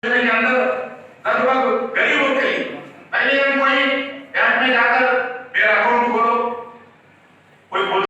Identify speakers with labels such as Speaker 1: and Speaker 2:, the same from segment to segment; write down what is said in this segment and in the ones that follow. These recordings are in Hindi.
Speaker 1: के अंदर लगभग गरीबों के लिए पहले कोई बैंक में जाकर मेरा अकाउंट खोलो, कोई बोल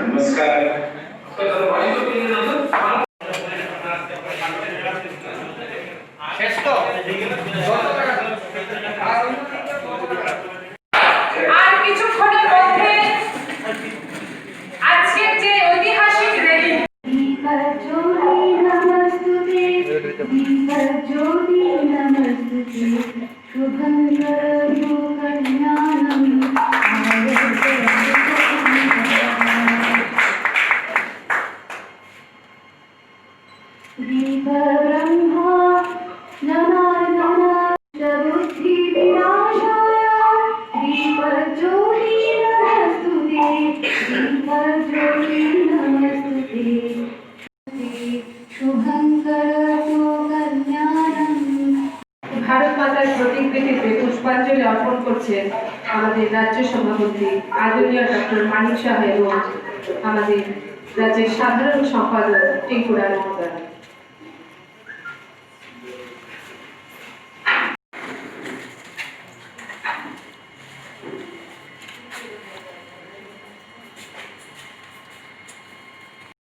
Speaker 1: नमस्कार।
Speaker 2: আর কিছুক্ষণের মধ্যে আজকের যে ঐতিহাসিক র্যালি
Speaker 3: ভারত মাতার প্রতিকৃতিতে পুষ্পাঞ্জলি অর্পণ করছেন আমাদের রাজ্য সভাপতি আদরণীয় ডক্টর মানিক সাহা এবং আমাদের রাজ্যের সাধারণ সম্পাদক টিঙ্কু রায় মহোদয়।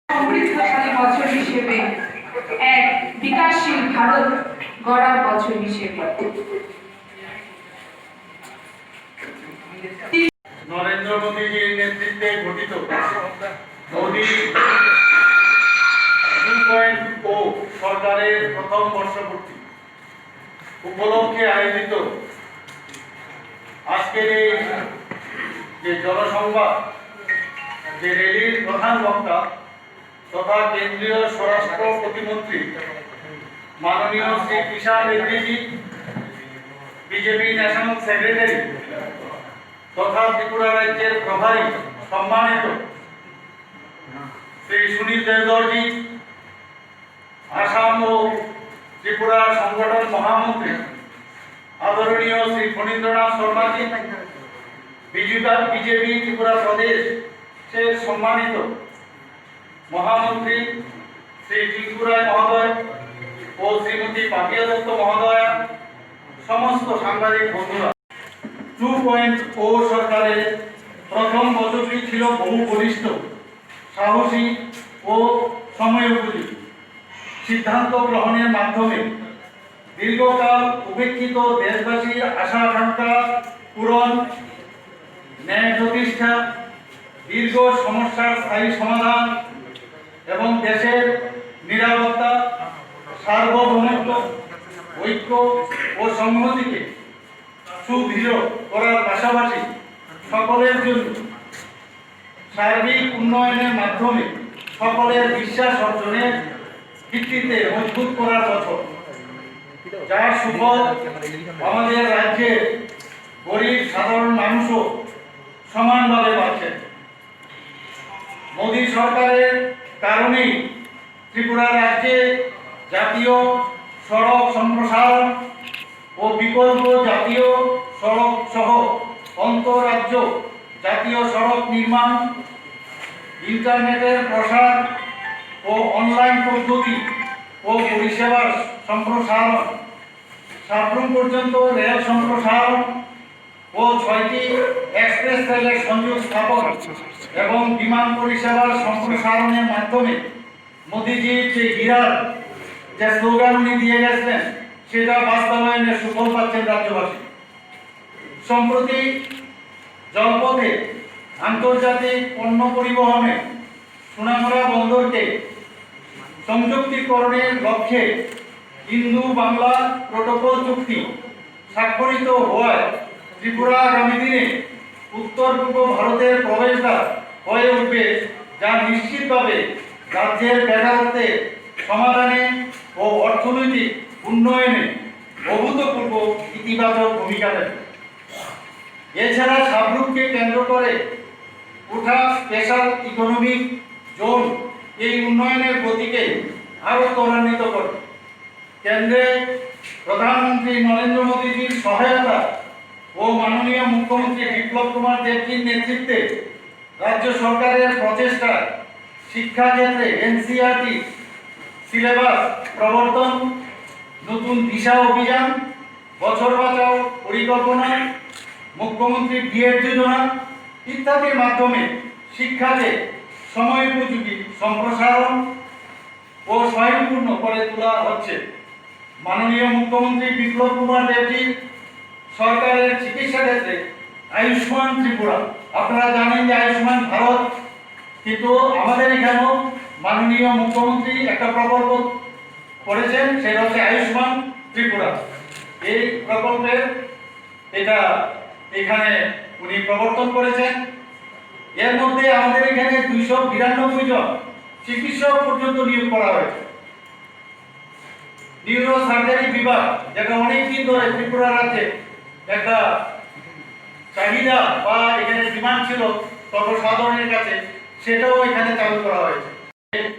Speaker 2: সমৃদ্ধশালী বছর হিসেবে এক বিকাশশীল ভারত গড়ার বছর হিসেবে
Speaker 1: নরেন্দ্র মোদীজির নেতৃত্বে গঠিত মোদী 2.0 সরকারের প্রথম বর্ষপূর্তি উপলক্ষে আয়োজিত আজকের এই যে জনসংবাদ, যে র্যালির প্রধান বক্তা তথা কেন্দ্রীয় স্বরাষ্ট্র প্রতিমন্ত্রী মাননীয় শ্রী কিষাণ রেড্ডিজি, বিজেপি ন্যাশনাল সেক্রেটারি তথা ত্রিপুরা রাজ্যের প্রভারী সম্মানিত শ্রী সুনীল দেবগড়জি, আসাম ও ত্রিপুরা সংগঠন মহামন্ত্রী আদরণীয় শ্রী ফণীন্দ্রনাথ শর্মাজি, বিজেপি ত্রিপুরা প্রদেশের সম্মানিত মহামন্ত্রী শ্রী টিঙ্কু রায় মহোদয় ও শ্রীমতী পাপিয়া দত্ত মহোদয়া, সমস্ত সাংবাদিক বন্ধুরা, 2.0 সরকারের প্রথম বছরটি ছিল বহু বলিষ্ঠ, সাহসী ও সময়োপযোগী সিদ্ধান্ত গ্রহণের মাধ্যমে দীর্ঘকাল উপেক্ষিত দেশবাসীর আশা আকাঙ্ক্ষা পূরণ, ন্যায় প্রতিষ্ঠা, দীর্ঘ সমস্যার স্থায়ী সমাধান এবং দেশের নিরাপত্তা, সার্বভৌমত্ব, ঐক্য ও সংহতিকে সুদৃঢ় করার পাশাপাশি সকলের জন্য সার্বিক উন্নয়নের মাধ্যমে সকলের বিশ্বাস অর্জনের ভিত্তিতে মজবুত করার বছর, যার সুফল আমাদের রাজ্যের গরিব সাধারণ মানুষও সমানভাবে পাচ্ছেন। মোদী সরকারের কারণেই ত্রিপুরা রাজ্যে জাতীয় সড়ক সম্প্রসারণ ও বিকল্প জাতীয় সড়ক সহ অন্তঃরাজ্য জাতীয় সড়ক নির্মাণ, ইন্টারনেটের প্রসার ও অনলাইন পদ্ধতি ও পরিষেবার সম্প্রসারণ, সাবরুম পর্যন্ত রেল সম্প্রসারণ ও 6টি এক্সপ্রেস রেলের সংযোগ স্থাপন এবং বিমান পরিষেবার সম্প্রসারণের মাধ্যমে মোদীজির যে হীরার যে স্লোগান উনি দিয়ে গেছেন সেটা বাস্তবায়নের সুফল পাচ্ছেন রাজ্যবাসী। সম্প্রতি জলপথে আন্তর্জাতিক পণ্য পরিবহনে
Speaker 4: সোনামুড়া বন্দরকে সংযুক্তিকরণের লক্ষ্যে হিন্দু বাংলা প্রোটোকল চুক্তি স্বাক্ষরিত হওয়ায় ত্রিপুরা আগামী দিনে উত্তর পূর্ব ভারতের প্রবেশদ্বার হয়ে উঠবে, যা নিশ্চিতভাবে রাজ্যের বেকারত্বের সমাধানে ও অর্থনৈতিক উন্নয়নে অভূতপূর্ব ইতিবাচক ভূমিকা নেবে। এছাড়া সাবরুমকে কেন্দ্র করে ওঠা স্পেশাল ইকোনমিক জোন এই উন্নয়নের গতিকে আরও ত্বরান্বিত করবে। কেন্দ্রে প্রধানমন্ত্রী নরেন্দ্র মোদীজির সহায়তা ও মাননীয় মুখ্যমন্ত্রী বিপ্লব কুমার দেবজির নেতৃত্বে রাজ্য সরকারের প্রচেষ্টায় শিক্ষাক্ষেত্রে এনসিইআরটি সিলেবাস প্রবর্তন, নতুন দিশা অভিযান, বছর বাঁচাও পরিকল্পনা, মুখ্যমন্ত্রী বিএড যোজনা ইত্যাদির মাধ্যমে শিক্ষাকে সময়োপযোগী সম্প্রসারণ ও স্বয়ংপূর্ণ করে তোলা হচ্ছে। মাননীয় মুখ্যমন্ত্রী বিপ্লব কুমার দেবজি সরকারের চিকিৎসা ক্ষেত্রে আয়ুষ্মান ত্রিপুরা, আপনারা জানেন যে আয়ুষ্মান ভারত, কিন্তু আমাদের এখানেও মাননীয় মুখ্যমন্ত্রী একটা প্রকল্প করেছেন, সেটা হচ্ছে আয়ুষ্মান ত্রিপুরা। এই প্রকল্পের এটা এখানে উনি প্রবর্তন করেছেন। এর মধ্যে আমাদের এখানে 292 জন চিকিৎসক পর্যন্ত নিয়োগ করা হয়েছে। নিউরো সার্জারি বিভাগ, যেটা অনেকদিন ধরে ত্রিপুরা রাজ্যে একটা চাহিদা বা এখানে ডিমান্ড ছিল সর্বসাধারণের কাছে, সেটাও এখানে চালু করা হয়েছে।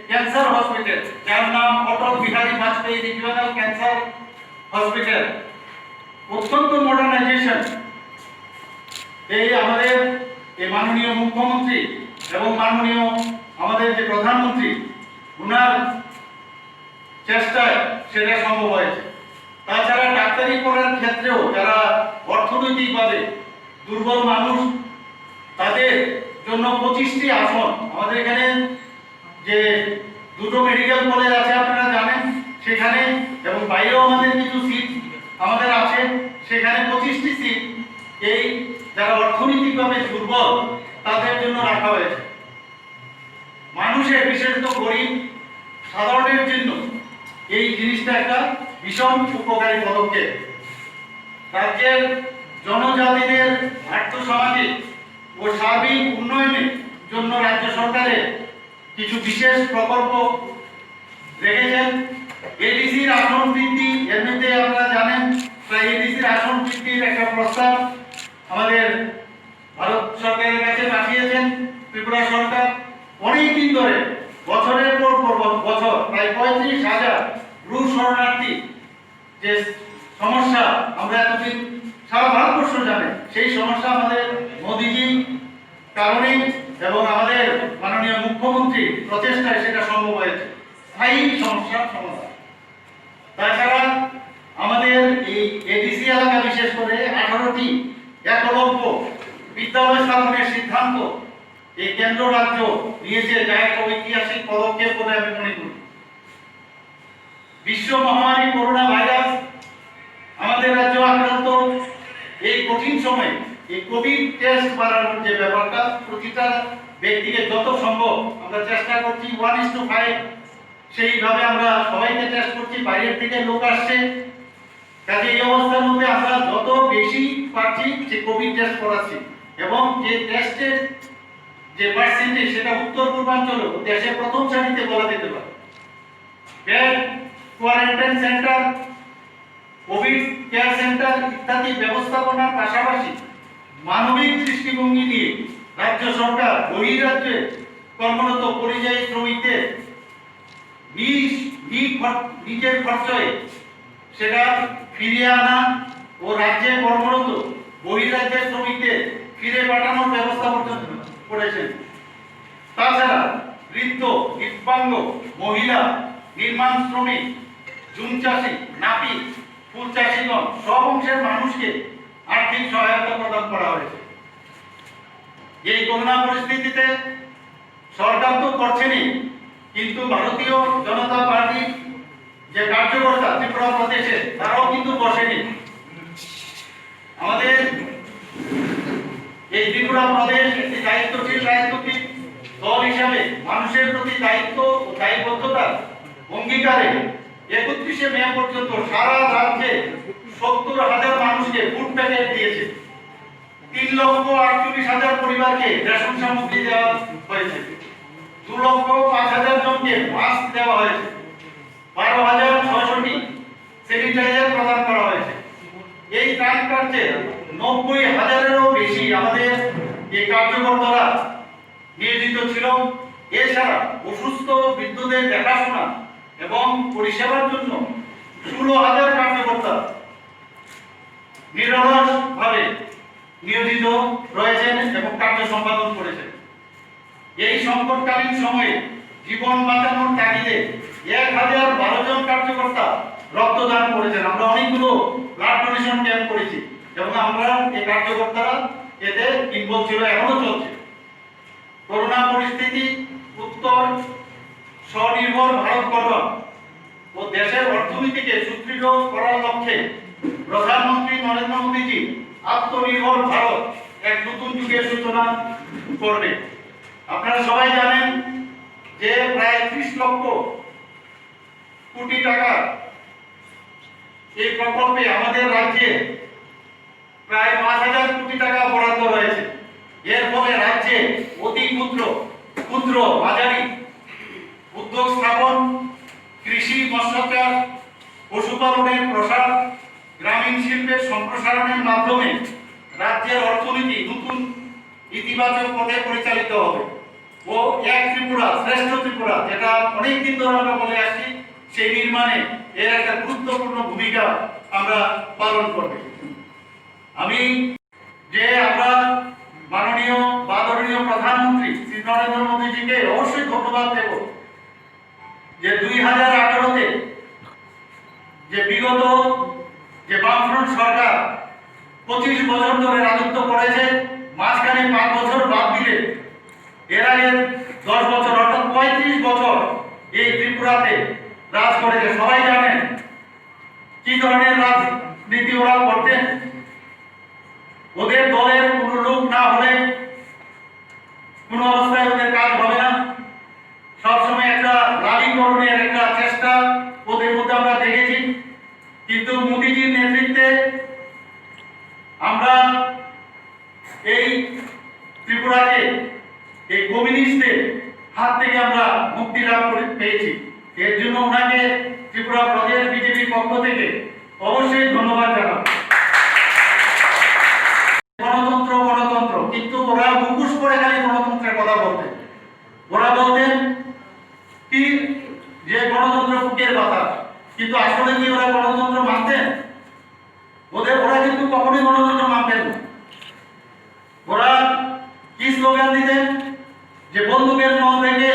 Speaker 4: ক্যান্সার হসপিটাল, যার নাম Atal Bihari Vajpayee regional cancer hospital, অত্যন্ত মডার্নাইজেশন। এই আমাদের এই মাননীয় মুখ্যমন্ত্রী এবং মাননীয় আমাদের যে প্রধানমন্ত্রী, ওনার চেষ্টায় সেটা সম্ভব হয়েছে। তাছাড়া ডাক্তারি পড়ার ক্ষেত্রেও যারা অর্থনৈতিকভাবে দুর্বল মানুষ, তাদের জন্য 25টি আসন আমাদের এখানে, যে দুটো মেডিকেল কলেজ আছে আপনারা জানেন সেখানে, এবং বাইরেও আমাদের কিছু সিট আমাদের আছে, সেখানে 25টি সিট এই যারা অর্থনৈতিকভাবে দুর্বল তাদের জন্য রাখা হয়েছে। মানুষের, বিশেষত গরিব সাধারণের জন্য এই জিনিসটা একটা ভীষণ উপকারী পদক্ষেপ। রাজ্যের জনজাতিদের আর্থসামাজিক ও সার্বিক উন্নয়নের জন্য রাজ্য সরকারের কিছু বিশেষ প্রকল্প রেখেছেন। এডিসির আসন বৃদ্ধি, এর মধ্যে আপনারা জানেন প্রায় এডিসির আসন বৃদ্ধির একটা প্রস্তাব আমাদের ভারত সরকারের কাছে পাঠিয়েছেন ত্রিপুরা সরকার। অনেকদিন ধরে বছরের পর বছর প্রায় 35,000 রুশ শরণার্থী যে সমস্যা আমরা এতদিন সারা ভারতবর্ষ জানে, সেই সমস্যা আমাদের মোদীজি কারণে এবং আমাদের মাননীয় মুখ্যমন্ত্রী প্রচেষ্টায় সেটা সম্ভব হয়েছে, স্থায়ী সমস্যার সমাধান। তাছাড়া আমাদের এই এডিসি এলাকা বিশেষ করে 18টি একলব্য বিদ্যালয় স্থাপনের সিদ্ধান্ত এই কেন্দ্র রাজ্য নিয়েছে, যা এক ঐতিহাসিক পদক্ষেপ বলে আমি মনে করি। বিশ্ব মহামারী করোনা ভাইরাস আমাদের রাজ্য আক্রান্ত এই কঠিন সময়ে এই কোভিড টেস্ট বাড়ানোর যে ব্যাপারটা, প্রতিটা ব্যক্তিকে যত সম্ভব আমরা চেষ্টা করছি 1:5, সেইভাবে আমরা সবাইকে টেস্ট করছি। বাইরের থেকে লোক আসছে, কাজে এই অবস্থার মধ্যে আমরা যত বেশি পারছি যে কোভিড টেস্ট করাচ্ছি, এবং যে টেস্টের যে পার্সেন্টেজ সেটা উত্তর পূর্বাঞ্চলে দেশে প্রথম শ্রেণীতে বলা যেতে পারে। Bed, quarantine centre, Covid care centre ইত্যাদি ব্যবস্থাপনার পাশাপাশি মানবিক দৃষ্টিভঙ্গি নিয়ে রাজ্য সরকার বহিরাজ্যে কর্মরত পরিযায়ী শ্রমিকদের নিজের খরচে সেটা ফিরিয়ে আনা ও রাজ্যে কর্মরত বহিরাজ্যের শ্রমিকদের ফিরে পাঠানোর ব্যবস্থা করেছেন। তাছাড়া বৃদ্ধ, দিব্যাঙ্গ, মহিলা, নির্মাণ শ্রমিক, জুম চাষি, নাপিত, ফুল চাষিগণ সব অংশের মানুষকে আর্থিক সহায়তা প্রদান করা হয়েছে। এই করোনা পরিস্থিতিতে সরকার তো করছেনই, কিন্তু ভারতীয় জনতা পার্টির যে কার্যকর্তা ত্রিপুরা প্রদেশে তারাও কিন্তু বসেনি। আমাদের এই ত্রিপুরা প্রদেশ একটি দায়িত্বশীল রাজনৈতিক দল হিসাবে মানুষের প্রতি দায়িত্ব ও দায়বদ্ধতার অঙ্গীকারে 31শে মে পর্যন্ত সারা রাজ্যে 70,000 মানুষকে ফুড প্যাকেট দিয়েছে। 3,48,000 পরিবারকে রেশন সামগ্রী দেওয়া হয়েছে। 2,05,000 জনকে মাস্ক দেওয়া হয়েছে। 12,600টি স্যানিটাইজার প্রদান করা হয়েছে। এই ত্রাণ কার্যে 90,000-এরও বেশি আমাদের এই কার্যকর্তারা নিয়োজিত ছিল। এছাড়া অসুস্থ বৃদ্ধদের দেখাশোনা এবং পরিষেবার জন্য 16,000 কার্যকর্তা নিরলসভাবে নিয়োজিত রয়েছেন এবং কার্য সম্পাদন করেছেন। এই সংকটকালীন সময়ে জীবন বাঁচানোর তাগিদে 1,012 জন কার্যকর্তা রক্তদান করেছেন। আমরা অনেকগুলো ব্লাড ডোনেশন ক্যাম্প করেছি এবং আমরা এই কার্যকর্তারা এতে ইনভলভ ছিল, এখনো চলছে। করোনা পরিস্থিতি উত্তর স্বনির্ভর ভারত গঠন ও দেশের অর্থনীতিকে সুদৃঢ় করার লক্ষ্যে প্রধানমন্ত্রী নরেন্দ্র মোদীজি আত্মনির্ভর ভারত এক নতুন যুগের সূচনা করবে। আপনারা সবাই জানেন যে প্রায় 30 লক্ষ কোটি টাকা এই প্রকল্পে আমাদের রাজ্যে প্রায় 5,000 কোটি টাকা বরাদ্দ রয়েছে। এর ফলে রাজ্যে অতি ক্ষুদ্র মাঝারি উদ্যোগ স্থাপন, কৃষি, মৎস্যচাষ, পশুপালনের প্রসার, গ্রামীণ শিল্পের সম্প্রসারণের মাধ্যমে রাজ্যের অর্থনীতি নতুন ইতিবাচক পথে পরিচালিত হবে ও এক ত্রিপুরা শ্রেষ্ঠ ত্রিপুরা, যেটা অনেকদিন ধরে আমরা বলে আসছি, সেই নির্মাণে এর একটা গুরুত্বপূর্ণ ভূমিকা আমরা পালন করবে। আমি যে আমরা মাননীয় আদরণীয় প্রধানমন্ত্রী শ্রী নরেন্দ্র মোদীজিকে অবশ্যই ধন্যবাদ দেব যে 2018-তে যে বিগত যে বামফ্রন্ট সরকার 25 বছর ধরে রাজত্ব করেছে, মাঝখানে 5 বছর বাদ দিলে এর আগে 10 বছর অর্থাৎ 35 বছর এই ত্রিপুরাতে রাজ করেছে। সবাই জানেন কি ধরনের রাজনীতি ওরা করতেন। ওদের দলের কোনো লোক না হলে কোনো অবস্থায় ওদের কাজ হবে না। সবসময় একটা লালীকরণের একটা চেষ্টা ওদের মধ্যে আমরা দেখেছি। কিন্তু মোদীজির নেতৃত্বে আমরা এই ত্রিপুরাকে এই কমিউনিস্টদের হাত থেকে আমরা মুক্তি লাভ করে পেয়েছি। এর জন্য ওনাকে ত্রিপুরা প্রদেশ বিজেপির পক্ষ থেকে অবশ্যই ধন্যবাদ জানাব। গণতন্ত্র গণতন্ত্র, কিন্তু ওরা মুখোশ করে খালি গণতন্ত্রের কথা বলতেন। ওরা বলতেন কি যে গণতন্ত্র বুকের বাতাস, কিন্তু আসলে কি ওরা গণতন্ত্র মানতেন? ওরা কিন্তু কখনোই গণতন্ত্র মানতেন না। ওরা কি স্লোগান দিতেন যে বন্দুকের নল থেকে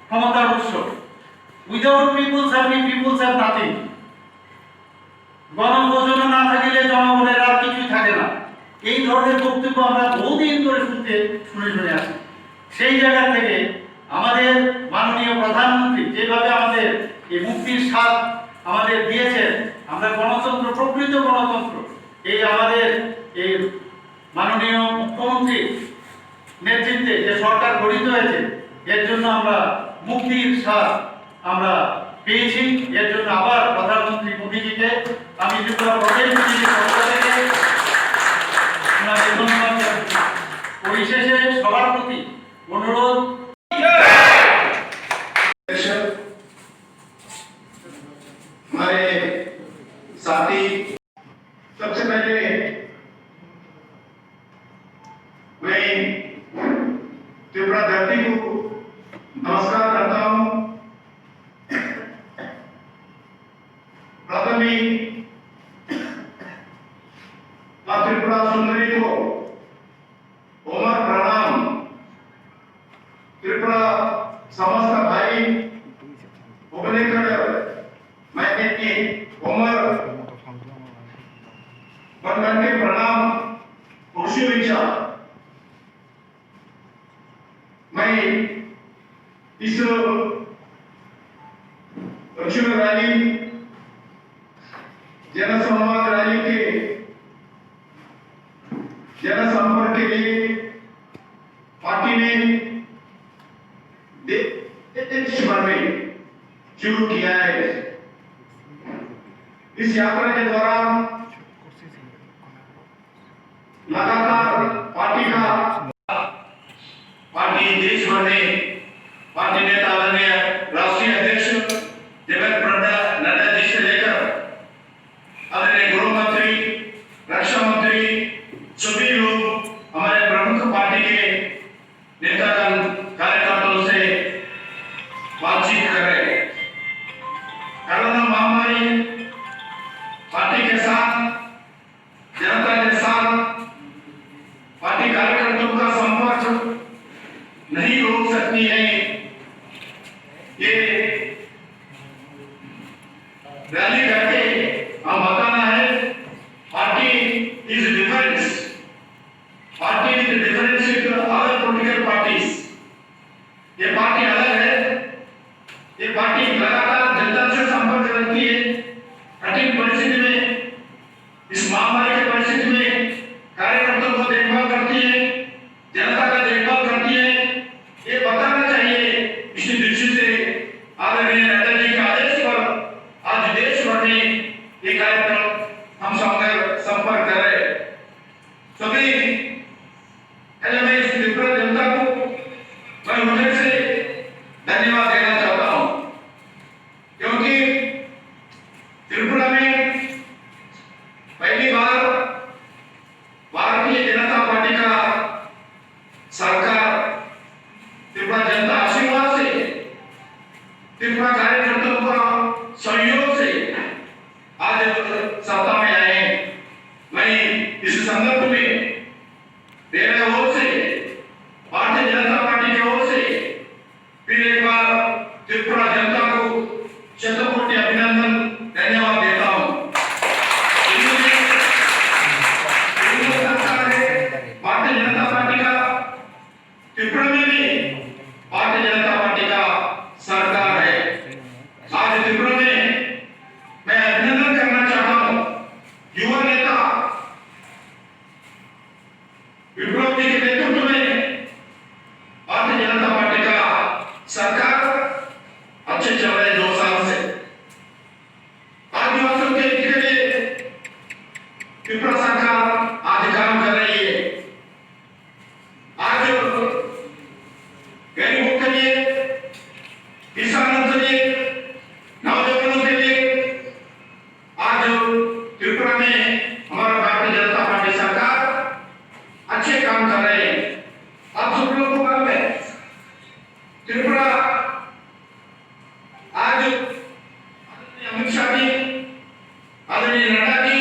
Speaker 4: ক্ষমতার উৎস, without peoples serving peoples have nothing. গণভোজন না থাকিলে জনগণের আর কিছুই থাকে না। এই ধরনের বক্তব্য আমরা বহুদিন ধরে শুনে আসি। সেই জায়গা থেকে আমাদের মাননীয় প্রধানমন্ত্রী যেভাবে আমাদের এই মুক্তির স্বাদ আমাদের দিয়েছেন, আমরা গণতন্ত্র, প্রকৃত গণতন্ত্র, এই আমাদের এই মাননীয় মুখ্যমন্ত্রী নেতৃত্বে যে সরকার গঠিত হয়েছে, এর জন্য আমরা মুক্তির স্বাদ আমরা পেয়েছি। এর জন্য আবার প্রধানমন্ত্রী মোদীজিকে আমি ত্রিপুরা প্রদেশ বিজেপির পক্ষ থেকে ধন্যবাদ জানাচ্ছি। পরিশেষে সবার প্রতি অনুরোধ,
Speaker 1: हमारे साथी, सबसे पहले मैं त्रिपुरा धरती को नमस्कार करता हूं। प्रथम ही त्रिपुरा सुंदरी को ओमर प्रणाम। त्रिपुरा समस्त भाई उपलेकर मैंने की उम्र बनकर के प्रणाम खुशी विचार। मैं इस लक्ष्मी रैली जनसंवाद रैली के जनसंपर्क के लिए पार्टी ने देश भर में शुरू किया है। इस यात्रा के दौरान लगातार पार्टी देश भर में पार्टी नेता आदरणीय राष्ट्रीय अध्यक्ष जगत नड्डा जी से लेकर आदरणीय गृह मंत्री, रक्षा मंत्री, सभी लोग हमारे प्रमुख पार्टी के नेतागण कार्यकर्ताओं से बातचीत कर रहे हैं। कोरोना महामारी पार्टी के साथ, जनता के साथ पार्टी कार्यकर्ताओं का संपर्क नहीं रोक सकती है। ये रैली करके हम बताना है party is difference, party is difference with other political parties. ये पार्टी अलग है, ये पार्टी लगातार जनता से संपर्क रखती है। कठिन परिस्थिति में, इस महामारी की परिस्थिति में कार्यकर्ताओं को देखभाल करती है, जनता का देखभाल करती है। ये बताना चाहिए। इसी दृष्टि से आदरणीय नड्डा जी के आदेश पर आज देश भर में ये कार्यक्रम हम संपर्क कर रहे हैं। सभी मैं इस त्रिपुरा जनता को मैं हृदय से धन्यवाद देना चाहता हूं, क्योंकि त्रिपुरा में पहली बार भारतीय जनता पार्टी का सरकार त्रिपुरा जनता आशीर्वाद से, त्रिपुरा कार्यकर्ताओं का सहयोग से आज सत्ता में आए हैं। मैं इस संदर्भ में मेरे ओर से, भारतीय जनता पार्टी की ओर से फिर एक बार त्रिपुरा जनता को शतकोटि अभिनंदन, धन्यवाद देता हूं। भारतीय जनता पार्टी का त्रिपुरा में भी भारतीय जनता पार्टी का सरकार है। आज त्रिपुरा में मैं अभिनंदन करना चाहता हूं युवा नेता विप्लव जी के नेतृत्व में भारतीय जनता पार्टी का सरकार अच्छे चल रहे 2 साल से। आदिवासियों के हित के लिए त्रिपुरा सरकार आज काम कर रही है। आज गरीबों के लिए, किसानों के लिए, नौजवानों के लिए आज त्रिपुरा में हमारा भारतीय जनता पार्टी सरकार अच्छे काम कर रहे हैं। आप सब लोगों को मालूम है त्रिपुरा आज अमित शाह जी, आदरणीय नड्डा जी,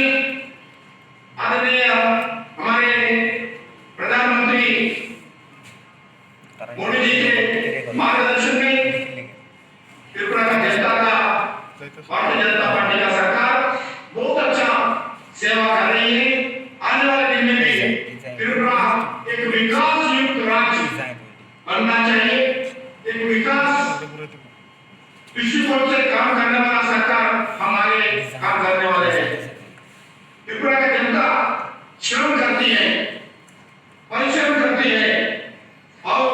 Speaker 1: आदरणीय हमारे प्रधानमंत्री मोदी जी के मार्गदर्शन में त्रिपुरा का जनता का, भारतीय जनता पार्टी का सरकार बहुत अच्छा सेवा कर रही है। आने वाले दिन में भी त्रिपुरा एक विकास युक्त राज्य बनना चाहिए। एक विकास दृष्टिकोण से काम करने वाला सरकार हमारे काम करने वाले हैं। त्रिपुरा की जनता श्रम करती है, परिश्रम करती है और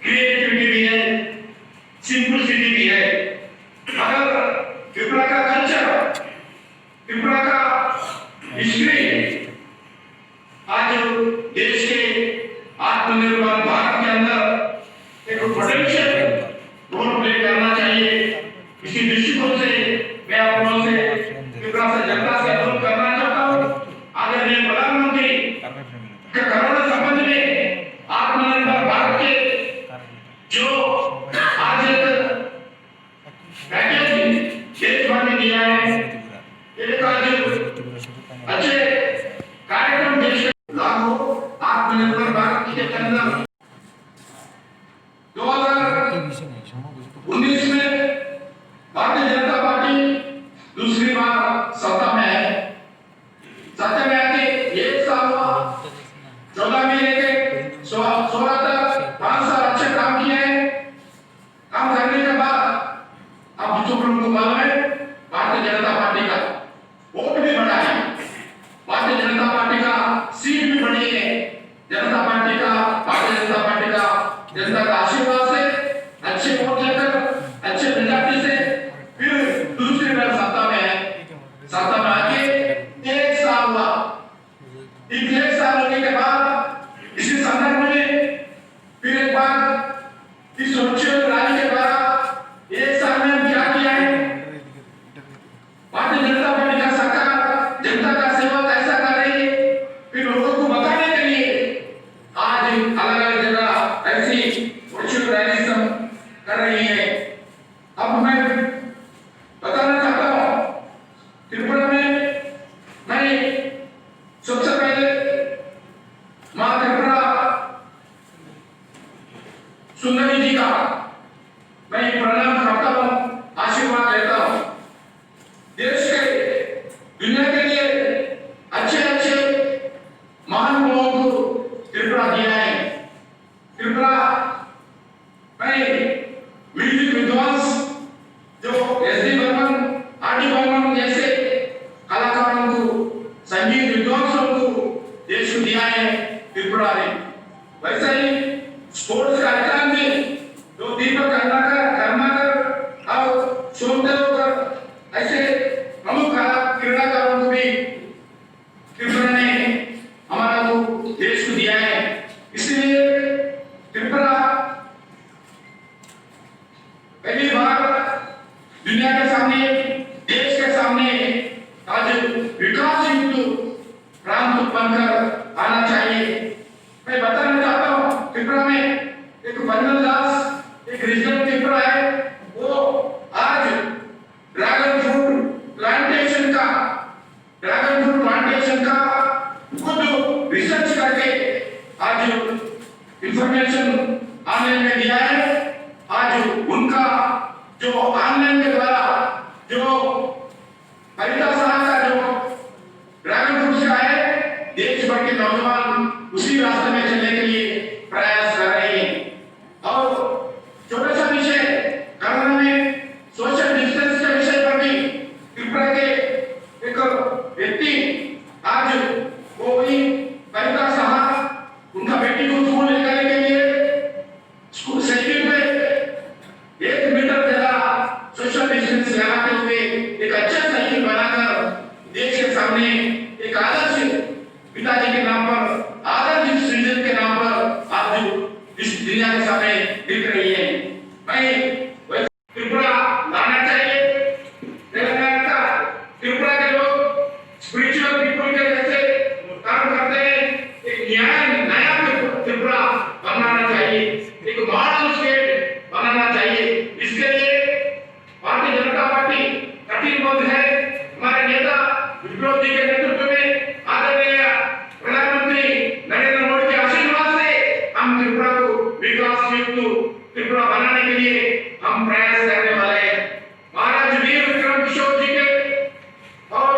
Speaker 1: क्रिएटिविटी भी है, सिंपलिसिटी भी है। अगर त्रिपुरा का कल्चर, त्रिपुरा का हिस्ट्री आज देश के आत्मनिर्भर भारत के अंदर एक पोटेंशियल रोल प्ले करना चाहिए। इसी दृष्टिकोण से मैं आप लोगों से, त्रिपुरा से जनता से अनुरोध करना चाहता हूँ। आदरणीय प्रधानमंत्री के कोरोना संबंध में आत्मनिर्भर भारत के जो आज पैकेज देश भर में दिया है, एक आज अच्छे कार्यक्रम देश लागू आत्मनिर्भर भारत के अंदर 2019 में भारतीय जनता पार्टी दूसरी बार सत्ता में है। सत्ता में आके 1 साल हुआ, 14 महीने के 16 तक 5 साल अच्छे काम किए हैं। काम करने के बाद अब जो लोगों को मालूम है भारतीय जनता पार्टी का वोट भी बढ़ा है, भारतीय जनता पार्टी का सीट भी बढ़ी है। जनता पार्टी का, भारतीय जनता पार्टी का जनता का आशीर्वाद से शहीद विद्वांसों को देश को दिया है त्रिपुरा ने। वैसे ही स्पोर्ट्स कार्यक्रम में जो दीपक कर्माकर और सोमदेव ऐसे प्रमुख क्रीडाकारों को भी त्रिपुरा ने हमारा को देश को दिया है। इसलिए त्रिपुरा पहली बार दुनिया के सामने, देश के सामने आज विकास युक्त प्रांत बनकर आना चाहिए। मैं बताना चाहता हूँ त्रिपुरा में एक बंदल दास एक रीजनल त्रिपुरा है, वो आज ड्रैगन फ्रूट प्लांटेशन का खुद रिसर्च करके आज इंफॉर्मेशन ऑनलाइन में दिया है। आज उनका जो ऑनलाइन के द्वारा जो हरिता साहब का जो ड्रैगन फ्रूट का है, देश भर के नौजवान उसी रास्ते में चलने के लिए प्रयास कर रहे हैं। और छोटा सा विषय कोरोना में सोशल डिस्टेंस के विषय पर भी त्रिपुरा के एक व्यक्ति आज वो ही हरिता साहब उनका बेटी को स्कूल ले जाने के लिए स्कूल साइकिल पे 1 मीटर जगह सोशल डिस्टेंस लगाते हुए एक अच्छा साइकिल बनाकर देश के सामने एक आदर्श पिताजी के नाम पर, आदर्श सृजन के नाम पर आज इस दुनिया के सामने दिख रही है। मैं त्रिपुरा लाना चाहिए। तेलंगाना का त्रिपुरा के लोग स्पिरिचुअल पीपल के जैसे काम करते हैं। एक नया त्रिपुरा बनाना चाहिए, एक मॉडल स्टेट बनाना चाहिए। इसके लिए भारतीय जनता पार्टी कटिबद्ध है। हमारे नेता विप्लव जी के नेतृत्व में आदरणीय प्रधानमंत्री नरेंद्र मोदी के आशीर्वाद से हम त्रिपुरा को विकास युक्त त्रिपुरा बनाने के लिए हम प्रयास करने वाले हैं। महाराज वीर विक्रम किशोर जी के और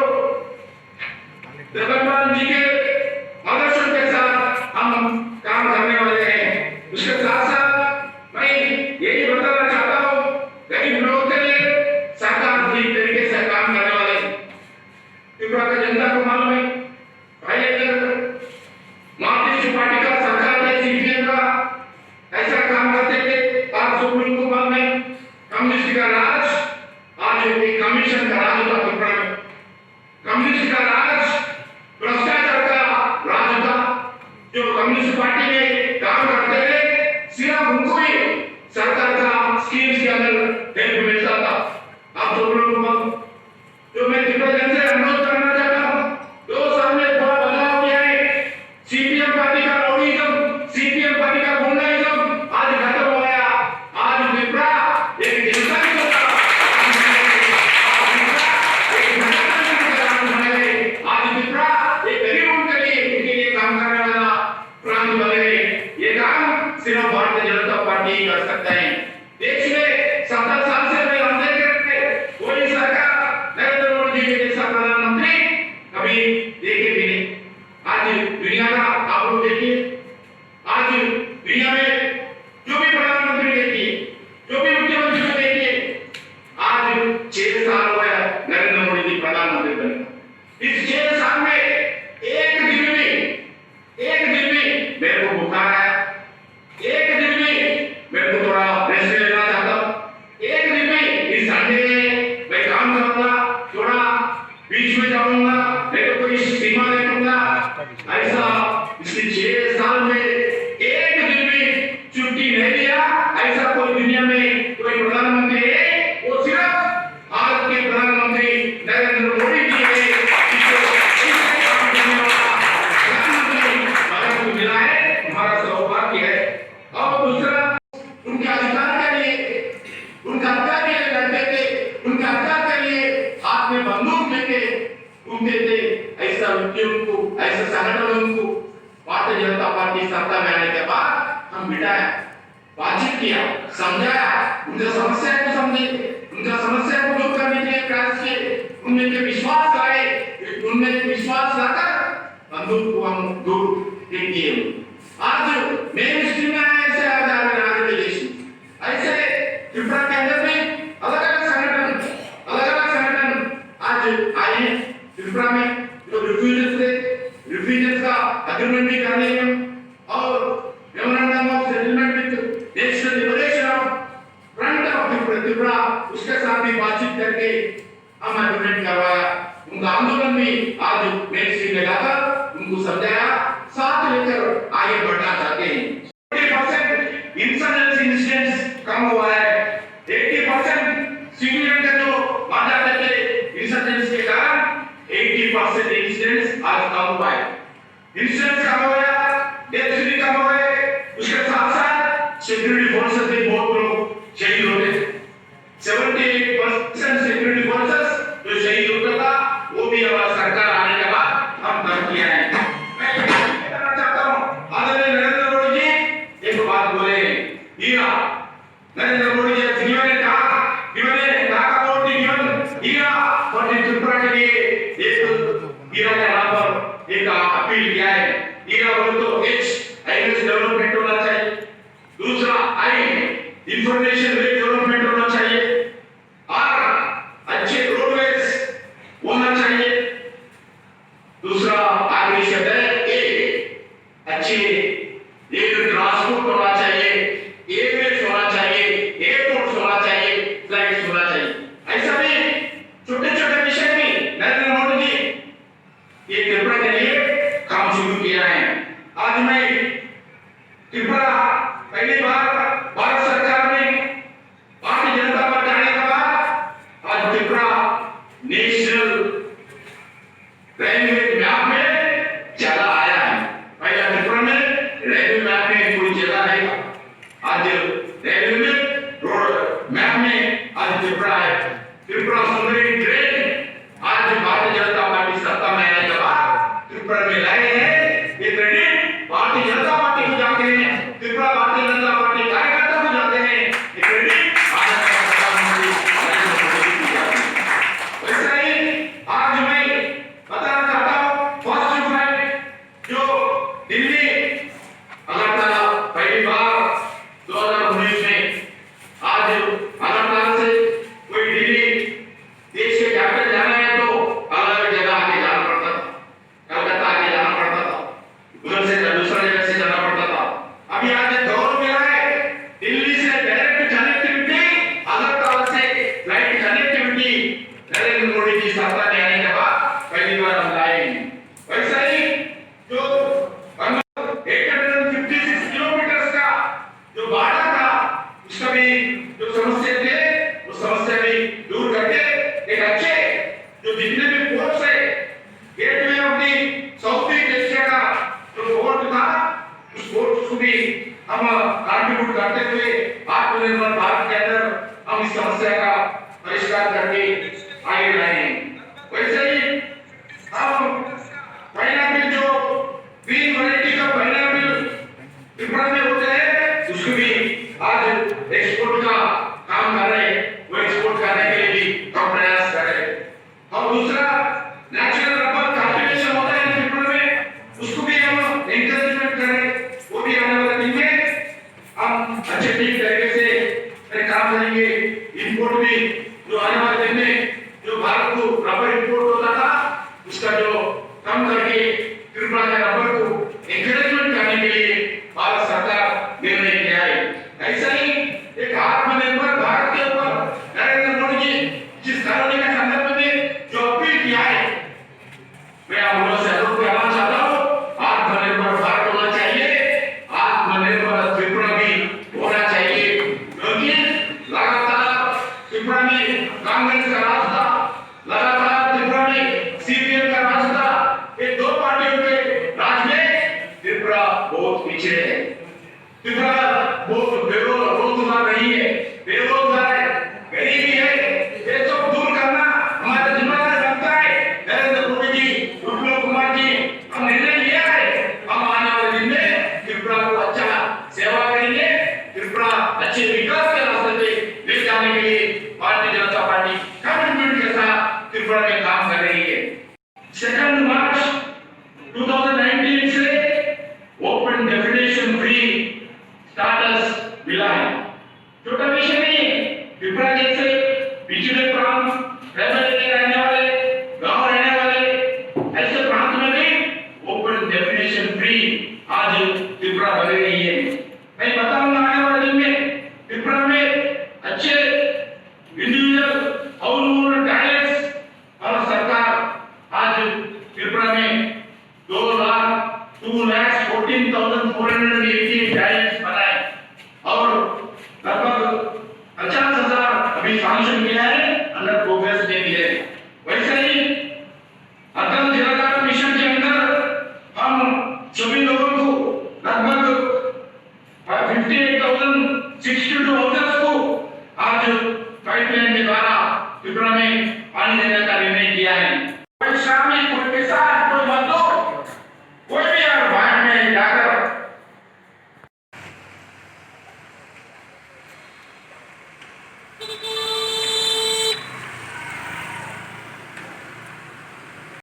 Speaker 1: जगन्नाथ जी के मार्गदर्शन के साथ हम काम करने वाले हैं। उसके साथ साथ मैं यही बताना चाहता हूँ, गरीब लोगों के लिए सरकार पूरी तरीके से काम करने वाले हैं। त्रिपुरा का जनता को मालूम है, भाई अगर मार्क्सिस्ट पार्टी का सरकार है, सीपीएम का ऐसा काम करते थे, आज सुप्रीम को मालूम है कम्युनिस्ट का राज, आज एक कमीशन का राज होता त्रिपुरा में। कम्युनिस्ट का राज भ्रष्टाचार का राज था। जो कम्युनिस्ट पार्टी में काम करते थे सिर्फ उनको ही सरकार का स्कीम्स के अंदर हेल्प मिलता था। आप सब लोगों को जो मैं त्रिपुरा जन से अनुरोध करना चाहता हूँ, 2 साल में थोड़ा बदलाव किया है। सीपीएम पार्टी का रॉडिज्म, सीपीएम पार्टी का गुंडाइज्म आज खत्म हो गया। आज त्रिपुरा एक जनता की सरकार, आज त्रिपुरा एक गरीबों के लिए काम करने वाला प्रांत बने। ये काम सिर्फ भारतीय जनता पार्टी ही कर सकते हैं। देश में 70 साल से हम देख रहे थे, कोई सरकार नरेंद्र मोदी जी जैसा प्रधानमंत्री कभी देखे भी नहीं। आज दुनिया का आप लोग देखिए, आज दुनिया में जो भी प्रधानमंत्री देखिए, जो भी मुख्यमंत्री को देखिए, आज 6 साल हो गया नरेंद्र मोदी जी प्रधानमंत्री बने। इस 6 साल में एक दिन भी मेरे को बुखार आया, एक दिन भी मेरे को थोड़ा रेस्ट लेना चाहता हूँ, एक दिन भी इस संडे में मैं काम करूंगा, थोड़ा बीच में जाऊंगा, नहीं तो कोई सिनेमा देखूंगा, ऐसा पिछले 6 साल में एक दिन भी छुट्टी नहीं लिया। ऐसा कोई दुनिया में कोई प्रधानमंत्री है, वो सिर्फ भारत के प्रधानमंत्री नरेंद्र मोदी जी है। मिला है, हमारा सौभाग्य है। और दूसरा, उनके अधिकार के लिए, उनका अधिकार के लिए लड़ते थे, उनके अधिकार के लिए हाथ में बंदूक लेके घूमते थे। ऐसा व्यक्तियों को, ऐसे संगठनों को भारतीय जनता पार्टी सत्ता में आने के बाद हम बिठाया, बातचीत किया, समझाया, उनकी समस्या को समझे, उनका समस्या को दूर करने के लिए प्रयास किए, उनमें विश्वास लाए, उनमें विश्वास लाकर बंदूक को हम दूर किए। आज मेन स्ट्रीम में ऐसे ऐसे त्रिपुरा के अंदर में अलग-अलग संगठन आज आए हैं त्रिपुरा में, जो रिफ्यूजीज थे रिफ्यूजीज का अग्रीमेंट भी करने और memorandum of settlement with national liberation of front of Tripura उसके साथ भी बातचीत करके हम अग्रीमेंट करवाया। उनका आंदोलन भी आज मेन स्ट्रीम में लाकर उनको समझाया, साथ लेकर आगे बढ़ना चाहते हैं। 80% इंसर्जेंसी इंसिडेंट्स कम हुआ है, 80% सिविलियन का जो मारा जाते इंसर्जेंसी के कारण 80% इंसिडेंट्स आज कम हुआ है। इंसिडेंट्स कम हो गया, डेथ भी कम हो गए, उसके साथ साथ सिक्योरिटी फोर्सेस भी बहुत लोग शहीद हो गए। 78% सिक्योरिटी फोर्सेस जो शहीद होता था वो भी हमारा सरकार आने के बाद हम कम किया है। मैं कहना चाहता हूँ आदरणीय नरेंद्र मोदी जी एक बात बोले, हीरा नरेंद्र मोदी जी जिन्होंने कहा वोट हीरा और त्रिपुरा के लिए एक हीरा के नाम पर एक अपील किया है। हीरा बोले तो एच डेवलपमेंट होना चाहिए, दूसरा आई इंफॉर्मेशन डेवलपमेंट होना चाहिए और अच्छे रोडवेज होना चाहिए, दूसरा आखिरी शब्द है ए अच्छे एक ट्रांसपोर्ट होना चाहिए, एयरवेज होना चाहिए, एयरपोर्ट होना चाहिए, फ्लाइट्स होना चाहिए। ऐसा भी छोटे-छोटे विषय में नरेंद्र मोदी जी ये त्रिपुरा के लिए काम शुरू किया है। आज मैं त्रिपुरा पहली बार भारत सरकार में भारतीय जनता पार्टी आने के बाद आज त्रिपुरा नेशनल रेलवे मैप में चला आया है। पहले त्रिपुरा में रेलवे मैप में कोई जगह नहीं था, आज रेलवे में रोड मैप में आज त्रिपुरा है। त्रिपुरा सुंदरी ट्रेन आज भारतीय जनता पार्टी सत्ता में आने के बाद त्रिपुरा में लाए हैं। ये क्रेडिट भारतीय जनता पार्टी को जाते हैं, त्रिपुरा भारतीय जनता पार्टी कार्यकर्ता को जाते हैं, ये क्रेडिट भारत के प्रधानमंत्री नरेंद्र मोदी को जाते हैं। वैसे ही आज मैं बताना चाहता हूँ फर्स्ट फ्लाइट जो दिल्ली अगरतला पहली बार 2019 में आज अगरतला से कोई दिल्ली देश के कैपिटल जाना है तो अलग जगह आके जाना पड़ता था, कलकत्ता आके जाना पड़ता था, उधर से दूसरा जगह से जाना पड़ता था। अभी आज दौर मिला है दिल्ली से डायरेक्ट कनेक्टिविटी, अगरतला से फ्लाइट कनेक्टिविटी नरेंद्र मोदी जी सत्ता में आने के बाद पहली बार हम लाए हैं। वैसा ही जो 856 किलोमीटर का जो बाड़ा था उसका भी जो समस्या थे वो समस्या भी दूर करके एक अच्छे जो जितने भी पोर्ट्स है gateway of the south east Asia का जो पोर्ट था उस पोर्ट को भी हम कंट्रीब्यूट करते हुए आत्मनिर्भर भारत के अंदर हम इस समस्या का परिष्कार करके आगे लाए हैं। वैसे ही हम पाइनएप्पल जो ग्रीन वैरायटी का पाइनएप्पल त्रिपुरा में होते हैं उसको भी आज एक्सपोर्ट का काम कर रहे हैं, वो एक्सपोर्ट करने के लिए भी हम प्रयास कर रहे हैं। और दूसरा नेचुरल रबर कल्टीवेशन होता है त्रिपुरा में उसको भी हम एनकरेजमेंट करें, वो भी आने वाले दिन में हम अच्छे ठीक तरीके से काम करेंगे। इंपोर्ट भी जो आने वाले दिन में जो भारत को रबर इंपोर्ट होता था उसका जो कम करके त्रिपुरा के रबर को एनकरेजमेंट करने के लिए भारत सरकार निर्णय किया है। ऐसा ही एक आत्मनिर्भर भारत के ऊपर नरेंद्र मोदी जी जिस कॉलोनी के संदर्भ में जो अपील किया है मैं आप लोगों से अनुरोध करना चाहता हूँ आत्मनिर्भर भारत होना चाहिए, आत्मनिर्भर त्रिपुरा भी होना चाहिए, क्योंकि लगातार त्रिपुरा में कांग्रेस का राज था, लगातार त्रिपुरा में सीपीएम का राज था, ये दो पार्टियों के राज में त्रिपुरा बहुत पीछे है। त्रिपुरा बहुत बेरोजगार नहीं है, बेरोजगार है, गरीबी है, ये सब दूर करना हमारा जिम्मेदारी बनता है। नरेंद्र मोदी जी, उत्पल कुमार जी हम निर्णय लिया है, हम आने वाले दिन में त्रिपुरा को अच्छा सेवा करेंगे, त्रिपुरा अच्छे विकास के रास्ते पे ले जाने के लिए भारतीय जनता पार्टी कमिटमेंट के साथ त्रिपुरा में काम कर रही है। 2 मार्च 2019 से ओपन डेफिनेशन फ्री स्टाटस मिला है, छोटा विषय नहीं है। 14,480